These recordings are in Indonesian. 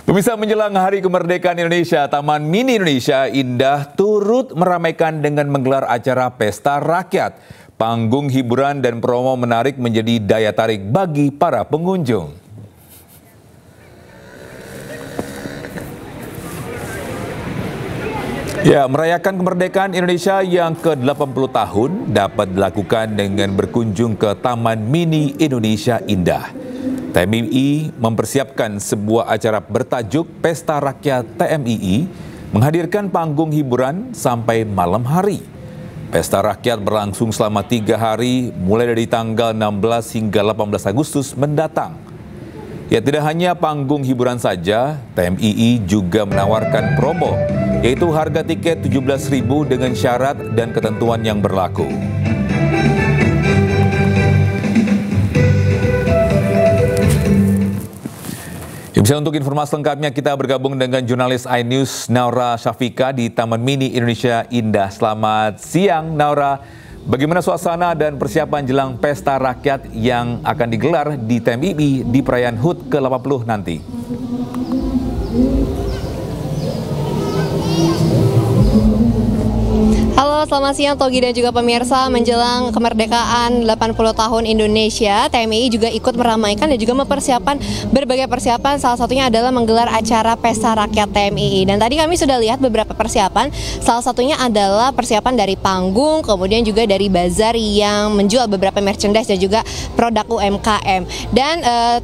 Pemirsa, menjelang Hari Kemerdekaan Indonesia, Taman Mini Indonesia Indah turut meramaikan dengan menggelar acara Pesta Rakyat. Panggung hiburan dan promo menarik menjadi daya tarik bagi para pengunjung. Ya, merayakan kemerdekaan Indonesia yang ke-80 tahun dapat dilakukan dengan berkunjung ke Taman Mini Indonesia Indah. TMII mempersiapkan sebuah acara bertajuk Pesta Rakyat TMII menghadirkan panggung hiburan sampai malam hari. Pesta Rakyat berlangsung selama 3 hari mulai dari tanggal 16 hingga 18 Agustus mendatang. Ya, tidak hanya panggung hiburan saja, TMII juga menawarkan promo, yaitu harga tiket Rp17.000 dengan syarat dan ketentuan yang berlaku. Bisa untuk informasi lengkapnya kita bergabung dengan jurnalis iNews Naura Syafika di Taman Mini Indonesia Indah. Selamat siang Naura, bagaimana suasana dan persiapan jelang Pesta Rakyat yang akan digelar di TMII di perayaan HUT ke-80 nanti? Halo, selamat siang Togi dan juga pemirsa. Menjelang kemerdekaan 80 tahun Indonesia, TMII juga ikut meramaikan dan juga mempersiapkan berbagai persiapan. Salah satunya adalah menggelar acara Pesta Rakyat TMII. Dan tadi kami sudah lihat beberapa persiapan. Salah satunya adalah persiapan dari panggung, kemudian juga dari bazar yang menjual beberapa merchandise dan juga produk UMKM. Dan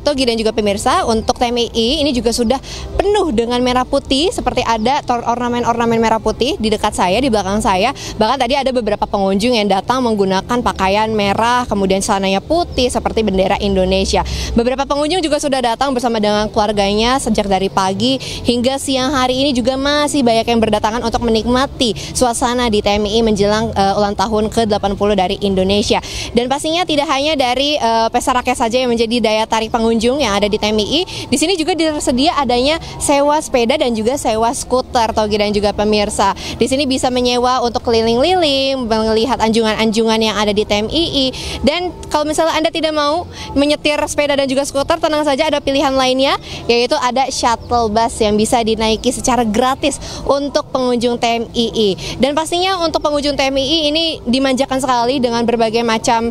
Togi dan juga pemirsa, untuk TMII ini juga sudah penuh dengan merah putih, seperti ada ornamen-ornamen merah putih di dekat saya, di belakang saya. Bahkan tadi ada beberapa pengunjung yang datang menggunakan pakaian merah, kemudian celananya putih seperti bendera Indonesia. Beberapa pengunjung juga sudah datang bersama dengan keluarganya sejak dari pagi hingga siang hari ini juga masih banyak yang berdatangan untuk menikmati suasana di TMII menjelang ulang tahun ke-80 dari Indonesia. Dan pastinya tidak hanya dari Pesta Rakyat saja yang menjadi daya tarik pengunjung yang ada di TMII. Di sini juga tersedia adanya sewa sepeda dan juga sewa skuter, Togi dan juga pemirsa. Di sini bisa menyewa untuk keliling-liling, melihat anjungan-anjungan yang ada di TMII. Dan kalau misalnya Anda tidak mau menyetir sepeda dan juga skuter, tenang saja, ada pilihan lainnya, yaitu ada shuttle bus yang bisa dinaiki secara gratis untuk pengunjung TMII. Dan pastinya untuk pengunjung TMII ini dimanjakan sekali dengan berbagai macam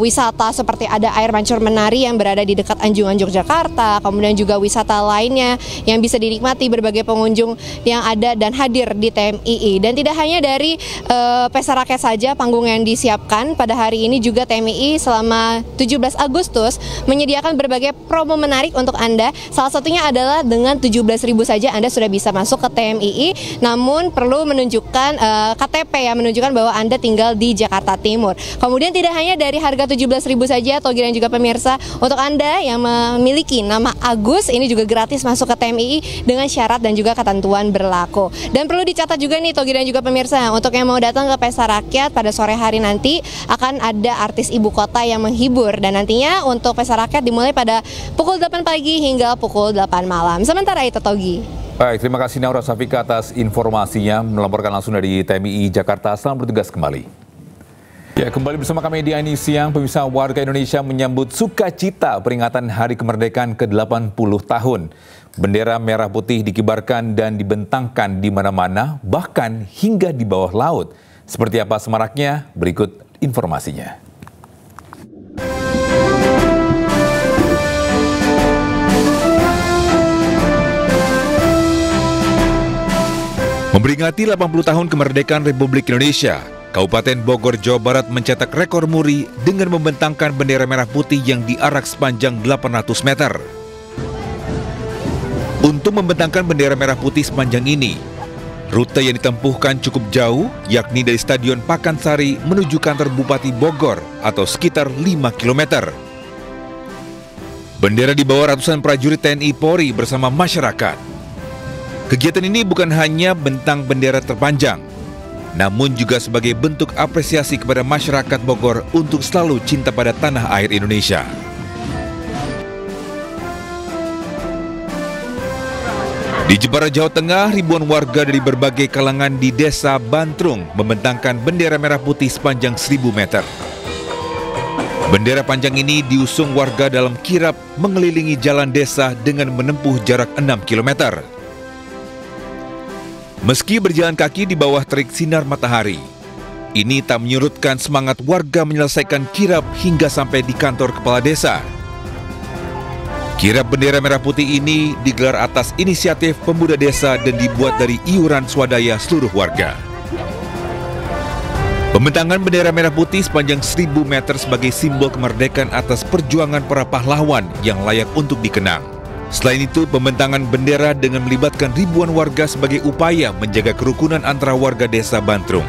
wisata, seperti ada air mancur menari yang berada di dekat Anjungan Yogyakarta, kemudian juga wisata lainnya yang bisa dinikmati berbagai pengunjung yang ada dan hadir di TMII. Dan tidak hanya dari Pesta Rakyat saja panggung yang disiapkan pada hari ini, juga TMII selama 17 Agustus menyediakan berbagai promo menarik untuk Anda. Salah satunya adalah dengan Rp17.000 saja Anda sudah bisa masuk ke TMII, namun perlu menunjukkan KTP ya, menunjukkan bahwa Anda tinggal di Jakarta Timur. Kemudian tidak hanya dari harga Rp17.000 saja, Togi dan juga pemirsa, untuk Anda yang memiliki nama Agus, ini juga gratis masuk ke TMII dengan syarat dan juga ketentuan berlaku. Dan perlu dicatat juga nih Togi dan juga pemirsa, untuk yang mau datang ke Pesta Rakyat pada sore hari nanti akan ada artis ibu kota yang menghibur, dan nantinya untuk Pesta Rakyat dimulai pada pukul 8 pagi hingga pukul 8 malam. Sementara itu Togi. Baik, terima kasih Naura Syafika atas informasinya, melaporkan langsung dari TMII Jakarta. Selamat bertugas kembali. Ya, kembali bersama kami di iNews Siang. Pemirsa, warga Indonesia menyambut sukacita peringatan Hari Kemerdekaan ke-80 tahun. Bendera merah putih dikibarkan dan dibentangkan di mana-mana, bahkan hingga di bawah laut. Seperti apa semaraknya? Berikut informasinya. Memperingati 80 tahun kemerdekaan Republik Indonesia, Kabupaten Bogor, Jawa Barat mencetak rekor muri dengan membentangkan bendera merah putih yang diarak sepanjang 800 meter. Untuk membentangkan bendera merah putih sepanjang ini, rute yang ditempuhkan cukup jauh, yakni dari Stadion Pakansari menuju kantor Bupati Bogor atau sekitar 5 km. Bendera dibawa ratusan prajurit TNI Polri bersama masyarakat. Kegiatan ini bukan hanya bentang bendera terpanjang, namun juga sebagai bentuk apresiasi kepada masyarakat Bogor untuk selalu cinta pada tanah air Indonesia. Di Jepara, Jawa Tengah, ribuan warga dari berbagai kalangan di Desa Bantrung membentangkan bendera merah putih sepanjang 1000 meter. Bendera panjang ini diusung warga dalam kirap mengelilingi jalan desa dengan menempuh jarak 6 km. Meski berjalan kaki di bawah terik sinar matahari, ini tak menyurutkan semangat warga menyelesaikan kirap hingga sampai di kantor kepala desa. Kirap bendera merah putih ini digelar atas inisiatif pemuda desa dan dibuat dari iuran swadaya seluruh warga. Pembentangan bendera merah putih sepanjang 1000 meter sebagai simbol kemerdekaan atas perjuangan para pahlawan yang layak untuk dikenang. Selain itu, pembentangan bendera dengan melibatkan ribuan warga sebagai upaya menjaga kerukunan antara warga desa Bantrung.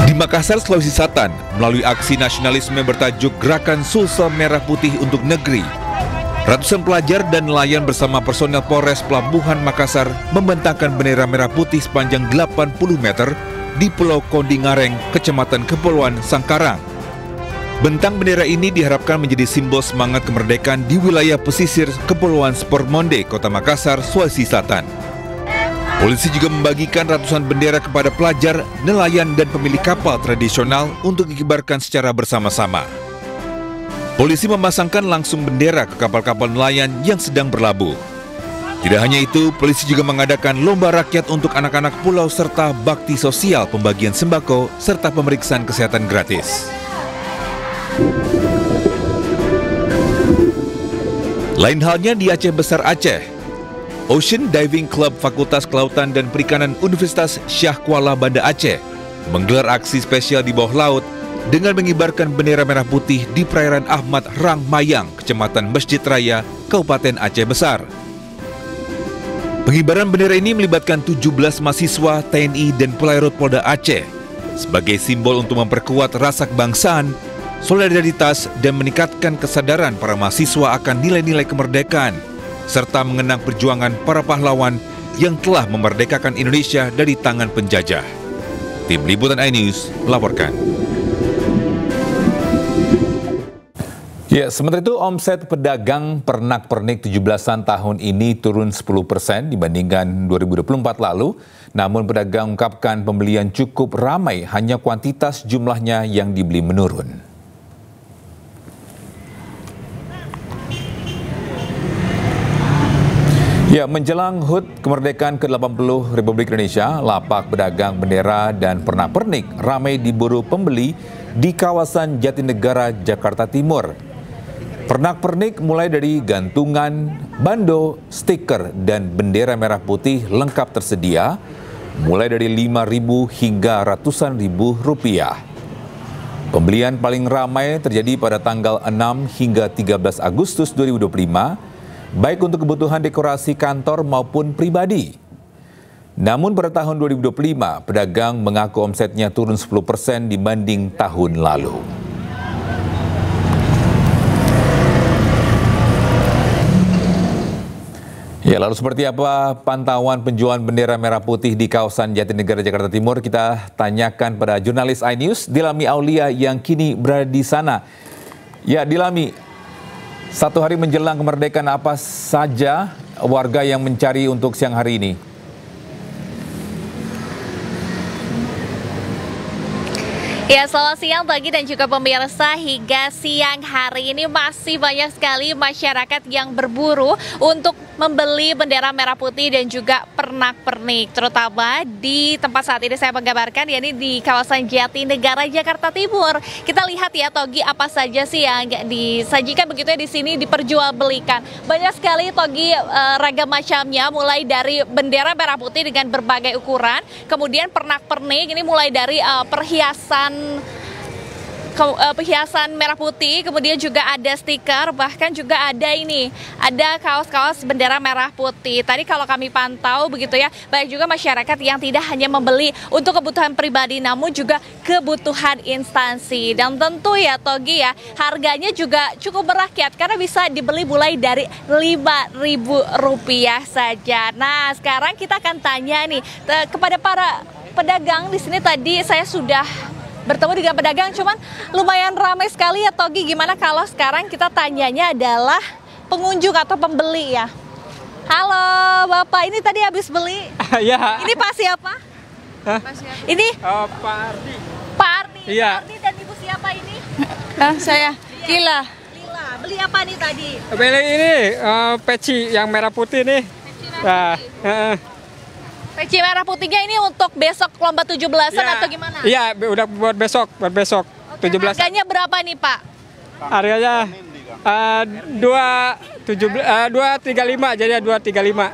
Di Makassar, Sulawesi Selatan, melalui aksi nasionalisme bertajuk Gerakan Sulsel Merah Putih untuk Negeri, ratusan pelajar dan nelayan bersama personel Polres Pelabuhan Makassar membentangkan bendera merah putih sepanjang 80 meter di Pulau Kondingareng, Kecamatan Kepulauan Sangkarang. Bentang bendera ini diharapkan menjadi simbol semangat kemerdekaan di wilayah pesisir Kepulauan Spormonde, Kota Makassar, Sulawesi Selatan. Polisi juga membagikan ratusan bendera kepada pelajar, nelayan, dan pemilik kapal tradisional untuk dikibarkan secara bersama-sama. Polisi memasangkan langsung bendera ke kapal-kapal nelayan yang sedang berlabuh. Tidak hanya itu, polisi juga mengadakan lomba rakyat untuk anak-anak pulau serta bakti sosial pembagian sembako serta pemeriksaan kesehatan gratis. Lain halnya di Aceh Besar Aceh, Ocean Diving Club Fakultas Kelautan dan Perikanan Universitas Syah Kuala Banda Aceh menggelar aksi spesial di bawah laut dengan mengibarkan bendera merah putih di perairan Ahmad Rang Mayang, Kecamatan Masjid Raya, Kabupaten Aceh Besar. Pengibaran bendera ini melibatkan 17 mahasiswa, TNI, dan Polairut Polda Aceh sebagai simbol untuk memperkuat rasa kebangsaan, solidaritas, dan meningkatkan kesadaran para mahasiswa akan nilai-nilai kemerdekaan, serta mengenang perjuangan para pahlawan yang telah memerdekakan Indonesia dari tangan penjajah. Tim Liputan iNews melaporkan. Ya, sementara itu omset pedagang pernak-pernik 17-an tahun ini turun 10% dibandingkan 2024 lalu. Namun pedagang mengungkapkan pembelian cukup ramai, hanya kuantitas jumlahnya yang dibeli menurun. Ya, menjelang HUT kemerdekaan ke-80 Republik Indonesia, lapak pedagang bendera dan pernak-pernik ramai diburu pembeli di kawasan Jatinegara, Jakarta Timur. Pernak-pernik mulai dari gantungan, bando, stiker, dan bendera merah putih lengkap tersedia, mulai dari Rp5.000 hingga ratusan ribu rupiah. Pembelian paling ramai terjadi pada tanggal 6 hingga 13 Agustus 2025, baik untuk kebutuhan dekorasi kantor maupun pribadi. Namun pada tahun 2025, pedagang mengaku omsetnya turun 10% dibanding tahun lalu. Ya, lalu seperti apa pantauan penjualan bendera merah putih di kawasan Jatinegara, Jakarta Timur? Kita tanyakan pada jurnalis iNews, Dilami Aulia yang kini berada di sana. Ya, Dilami, satu hari menjelang kemerdekaan, apa saja warga yang mencari untuk siang hari ini? Ya, selamat siang Togi dan juga pemirsa. Hingga siang hari ini masih banyak sekali masyarakat yang berburu untuk membeli bendera merah putih dan juga pernak-pernik, terutama di tempat saat ini saya menggambarkan, yakni di kawasan Jatinegara, Jakarta Timur. Kita lihat ya Togi, apa saja sih yang disajikan begitu ya di sini, diperjualbelikan. Banyak sekali Togi, ragam macamnya, mulai dari bendera merah putih dengan berbagai ukuran, kemudian pernak-pernik ini mulai dari perhiasan merah putih, kemudian juga ada stiker, bahkan juga ada ada kaos-kaos bendera merah putih. Tadi kalau kami pantau begitu ya, banyak juga masyarakat yang tidak hanya membeli untuk kebutuhan pribadi, namun juga kebutuhan instansi. Dan tentu ya Togi ya, harganya juga cukup merakyat karena bisa dibeli mulai dari Rp5.000 saja. Nah, sekarang kita akan tanya nih kepada para pedagang di sini. Tadi saya sudah bertemu dengan pedagang, cuman lumayan ramai sekali ya Togi. Gimana kalau sekarang kita tanyanya adalah pengunjung atau pembeli ya? Halo Bapak, ini tadi habis beli? Ya. Ini Pak siapa? Hah? Ini? Pak Ardi. Pak Ardi. Iya. Ardi dan Ibu siapa ini? Saya Kila. Lila. Beli apa nih tadi? Beli ini peci yang merah putih nih. Nah, Peci merah putihnya ini untuk besok lomba 17-an atau gimana? Iya, udah buat besok, Oke, 17. harganya berapa nih Pak? Harganya 235, jadi 235.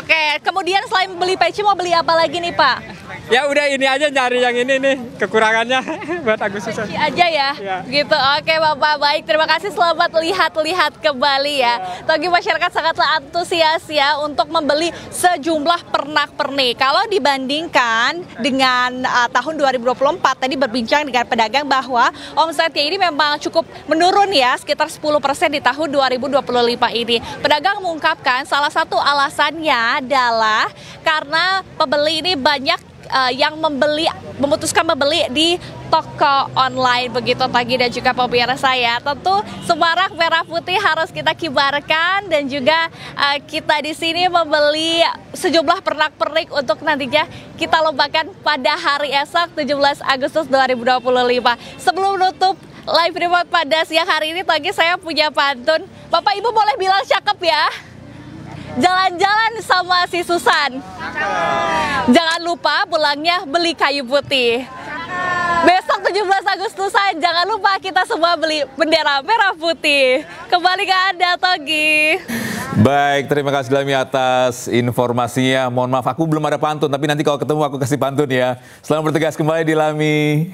Oke. Kemudian selain beli peci mau beli apa lagi nih Pak? Ya udah ini aja, nyari yang ini nih kekurangannya buat Agustusan. Peci aja ya? Iya. Gitu. Oke Bapak, baik. Terima kasih, selamat lihat-lihat kembali ya. Togi masyarakat sangatlah antusias ya untuk membeli sejumlah pernak-pernik. Kalau dibandingkan dengan tahun 2024, tadi berbincang dengan pedagang bahwa omsetnya ini memang cukup menurun ya, sekitar 10% di tahun 2025 ini. Pedagang mengungkapkan salah satu alasannya adalah karena pembeli ini banyak yang memutuskan membeli di toko online, begitu Togi dan juga pemirsa ya. Tentu semarak merah putih harus kita kibarkan dan juga kita di sini membeli sejumlah pernak-pernik untuk nantinya kita lombakan pada hari esok 17 Agustus 2025. Sebelum menutup live report pada siang hari ini, Togi, saya punya pantun. Bapak Ibu boleh bilang cakep ya. Jalan-jalan sama si Susan. Jangan lupa pulangnya beli kayu putih. Besok 17 Agustusan jangan lupa kita semua beli bendera merah putih. Kembali ke Anda, Togi. Baik, terima kasih Lami atas informasinya. Mohon maaf, aku belum ada pantun, tapi nanti kalau ketemu aku kasih pantun ya. Selamat bertugas kembali di Lami.